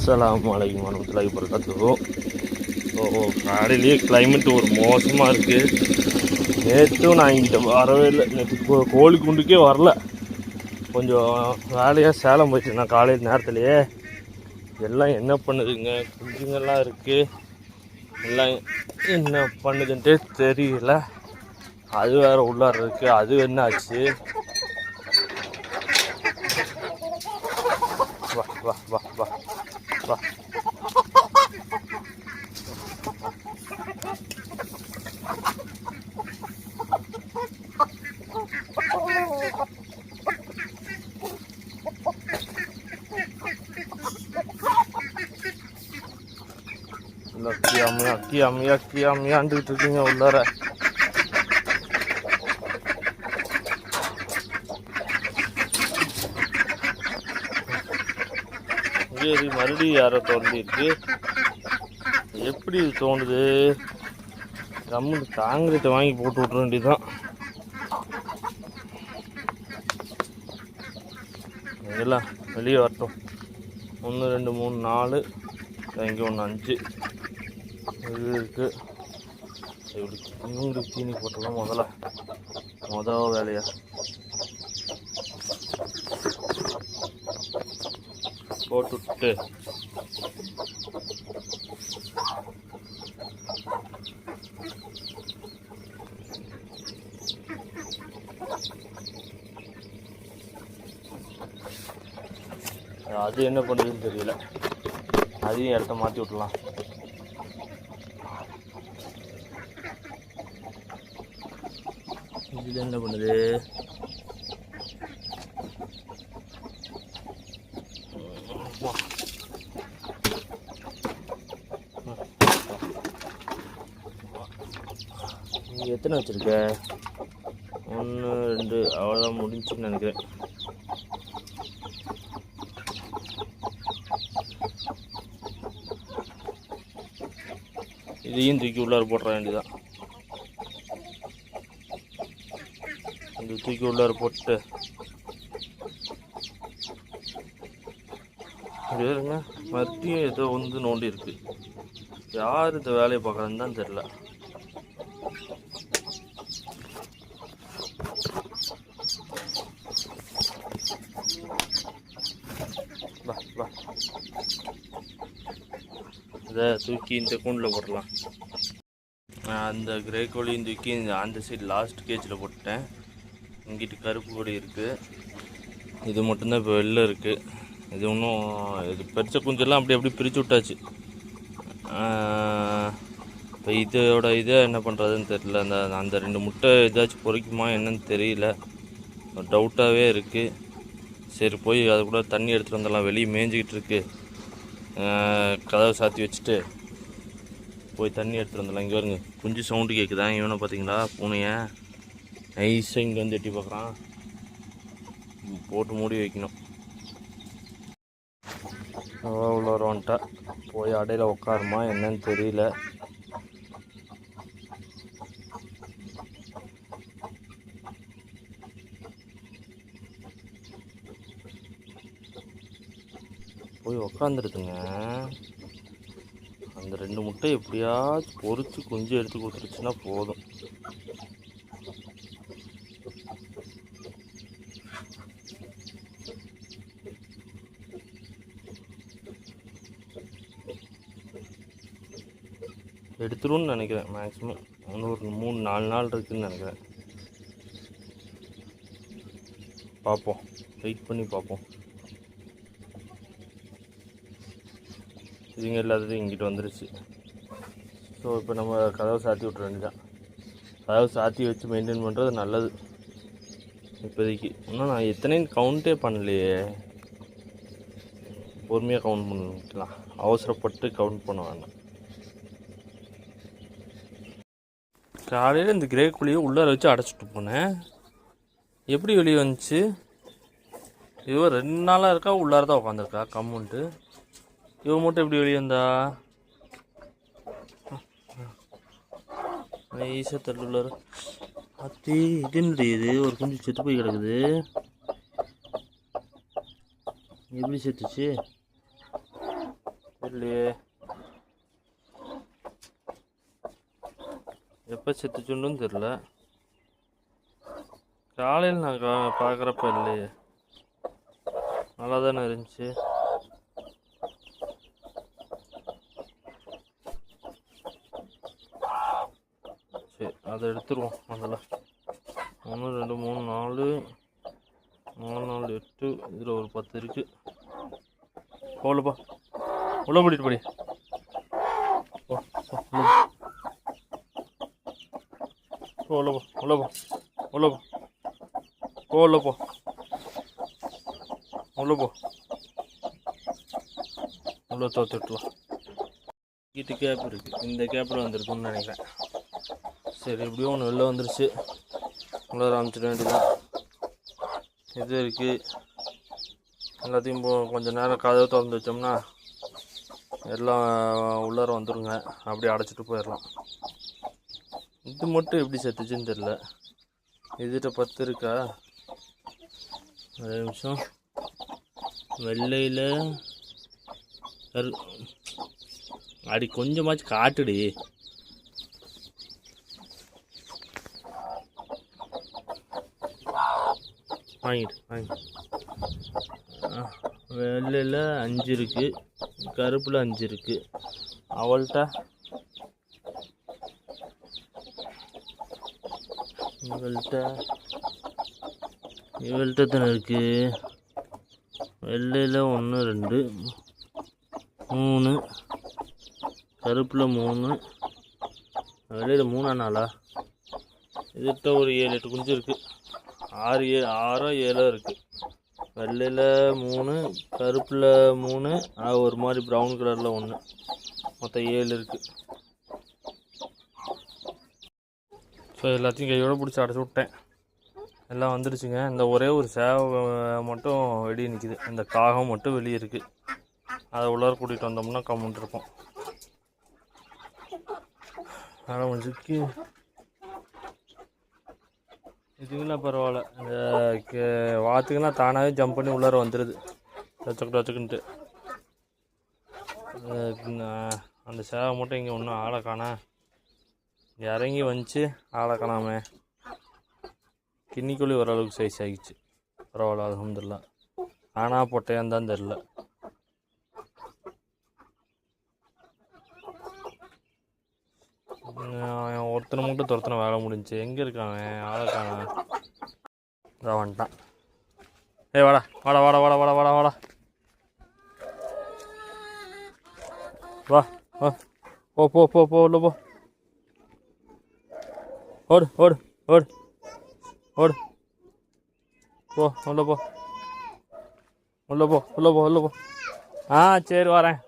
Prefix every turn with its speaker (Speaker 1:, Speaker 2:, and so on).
Speaker 1: அஸ்ஸலாமு அலைக்கும் வரஹ்மத்துல்லாஹி வபரகாத்துஹு. காலையிலேயே கிளைமேட் ஒரு மோசமாக இருக்குது. நேற்றும் நான் இங்கிட்ட வரவே இல்லை. நேற்று கோழி குண்டுக்கே வரல. கொஞ்சம் வேலையாக சேலம் போயிட்டு நான் காலையில் நேரத்துலையே எல்லாம் என்ன பண்ணுதுங்க, குஞ்சுங்கள்லாம் இருக்குது. எல்லாம் என்ன பண்ணுதுன்ட்டே தெரியல. அது வேறு உள்ளார இருக்குது. அது என்ன ஆச்சு? வா வா வா வா வா. கியாமியாண்டுட்டு இருக்கீங்க உள்ளார. மறுபடியும் யாரோ தோண்டிருக்கு. எப்படி இது தோணுது? கம்முன்னு காங்கிரீட்டை வாங்கி போட்டு விட்ற வேண்டியதுதான். இதெல்லாம் வெளியே வரட்டும். 1 2 3 4 இங்கே 1 5 இது இருக்குது. இப்படி இவங்களுக்கு தீனி போட்டலாம் முதல் வேலையா. போட்டுவிட்டு அது என்ன பண்ணுதுன்னு தெரியல. அதையும் இடத்த மாற்றி விட்டுலாம். இது என்ன பண்ணுது? நீ எத்தனை வச்சிருக்க? 1 2 அவ்வளோதான் முடிஞ்சுன்னு நினைக்கிறேன். இதையும் தூக்கி உள்ளார போடுற வேண்டியதான். இந்த தூக்கி உள்ளார போட்டு வேறுங்க மறுபடியும் ஏதோ வந்து நோண்டி இருக்கு. யார் இந்த வேலையை பார்க்குறதுன்னு தான் தெரில. இதை தூக்கி இந்த கூண்டில் போடலாம். அந்த கிரே கோழியும் தூக்கி இந்த அந்த சைடு லாஸ்ட் கேஜில் போட்டேன். இங்கிட்டு கருப்பு கோழி இருக்குது. இது மட்டும்தான் இப்போ வெளில இருக்குது. இது இன்னும் இது பெருச குஞ்செல்லாம் அப்படி பிரித்து விட்டாச்சு. இப்போ இதோட இதை என்ன பண்ணுறதுன்னு தெரியல. அந்த 2 முட்டை ஏதாச்சும் பொறிக்குமா என்னன்னு தெரியல. டவுட்டாகவே இருக்குது. சரி போய் அது கூட தண்ணி எடுத்துகிட்டு வந்துடலாம். வெளியே மேய்ஞ்சிக்கிட்டு இருக்கு. கதவை சாத்தி வச்சுட்டு போய் தண்ணி எடுத்துகிட்டு வந்துடலாம். இங்கே வருங்க குஞ்சு சவுண்டு கேட்குதா? இவனை பார்த்தீங்களா? பூனையை நைஸாக இங்கே வந்து எட்டி பார்க்குறான். போட்டு மூடி வைக்கணும். உள்ள வந்துட்டா போய் அடையில் உட்காருமா என்னன்னு தெரியல. போய் உக்காந்துருக்குங்க. அந்த 2 முட்டை எப்படியாச்சும் பொறிச்சு குஞ்சு எடுத்து கொடுத்துருச்சுன்னா போதும். எடுத்துருன்னு நினைக்கிறேன். மேக்ஸிமம் இன்னும் ஒரு 3 4 நாள் இருக்குதுன்னு நினைக்கிறேன். பார்ப்போம், வெயிட் பண்ணி பார்ப்போம். இதுங்க இல்லாதது இங்கிட்டு வந்துருச்சு. ஸோ இப்போ நம்ம கதவை சாத்தி விட்ற வேண்டியதான். கதவை சாத்தி வச்சு மெயின்டைன் பண்ணுறது நல்லது இப்போதைக்கு. இன்னும் நான் எத்தனைன்னு கவுண்ட்டே பண்ணலையே. பொறுமையாக கவுண்ட் பண்ணிக்கலாம். அவசரப்பட்டு கவுண்ட் பண்ண வேண்டாம். காலையில் இந்த கிரே கோழியை உள்ளார வச்சு அடைச்சிட்டு போனேன். எப்படி வெளியே வந்துச்சு? இவன் 2 நாளாக இருக்கா உள்ளார தான் உட்காந்துருக்கா கம்முன்ட்டு. இவன் மட்டும் எப்படி வெளியே வந்தா? ஈஸியாக தள்ளுள்ளார். அத்தி இது இது ஒரு குஞ்சு செத்து போய் கிடக்குது. எப்படி செத்துச்சு? இல்லையே, எப்போ செத்துச்சுன்னு தெரில. காலையில் நான் பார்க்குறப்ப இல்லையே, நல்லா தானே இருந்துச்சு. சரி, அதை எடுத்துருவோம். அதில் 1 2 3 4 4 8, இதில் ஒரு 10 இருக்குது. போகலப்பா, உள்ள போட்டிட்டு படி. உள்ளப்போ உள்ளப்போ உள்ளப்போ போ உள்ளப்போ உள்ளப்போ உள்ள தோத்துட்டுலாம். கிட்ட கேப் இருக்குது, இந்த கேப்பில் வந்துருக்குன்னு நினைக்கிறேன். சரி, எப்படியும் ஒன்று வெளில வந்துருச்சு. உள்ளார ஆரம்பிச்சிட வேண்டியதான். இது இருக்குது, எல்லாத்தையும் கொஞ்சம் நேரம் கதவை திறந்து வச்சோம்னா எல்லாம் உள்ளார வந்துடுங்க. அப்படியே அடைச்சிட்டு போயிடலாம். இது மட்டும் எப்படி செத்துச்சுன்னு தெரில. இதுகிட்ட 10 இருக்கா? ஒரு நிமிஷம். வெள்ளையில் அடி கொஞ்சமாச்சும் காட்டுடி. வாங்கிட்டு வெள்ளையில் 5 இருக்குது, கருப்பில் 5 இருக்குது. அவள்கிட்ட இவள்கிட்ட தானே இருக்குது. வெள்ளையில் 1 2 3, கருப்பில் 3, வெள்ளையில் 3 4. இதுகிட்ட ஒரு 7 8 குஞ்சு இருக்குது. 6 7 இருக்குது. வெள்ளையில் 3, கருப்பில் 3, ஒரு மாதிரி ப்ரௌன் கலரில் 1, மொத்தம் 7 இருக்குது. ஸோ எல்லாத்தையும் கையோடு பிடிச்சி அடைச்சி விட்டேன். எல்லாம் வந்துடுச்சுங்க. இந்த ஒரே ஒரு சேவை மட்டும் வெளியே நிற்கிது. இந்த காகம் மட்டும் வெளியே இருக்குது. அதை உள்ளார கூட்டிகிட்டு வந்தோம்னா கம்முன்ட்டு இருப்போம். அதனால் கொஞ்சம் இதுங்களாம் பரவாயில்ல. இந்த வாத்துக்கெல்லாம் தானாகவே ஜம்ப் பண்ணி உள்ளார வந்துடுது வச்சுக்கிட்டு. அந்த சேவை மட்டும் இங்கே ஒன்றும் ஆளை காணா. இறங்கி வந்துச்சு, ஆளை காணாமே. கிண்ணிக்குள்ளி ஓரளவுக்கு சைஸ் ஆகிடுச்சு. பரவாயில்ல, அல்ஹம்துலில்லாஹ். ஆனால் பொட்டையான்னு தான் தெரில. ஒருத்தனை மட்டும் துரத்தனை வேலை முடிஞ்சு. எங்கே இருக்காங்க? ஆளை காணா. இதான் வந்துட்டான். ஏய் வாடா வாடா வாடா வாடா வாடா வாடா வாடா வா வா. போ போ போ போ உள்ள போ. ஓடு ஓடு ஓடு ஓடு. போ உள்ள போ உள்ள போ உள்ள போ உள்ள போ. சரி வரேன்.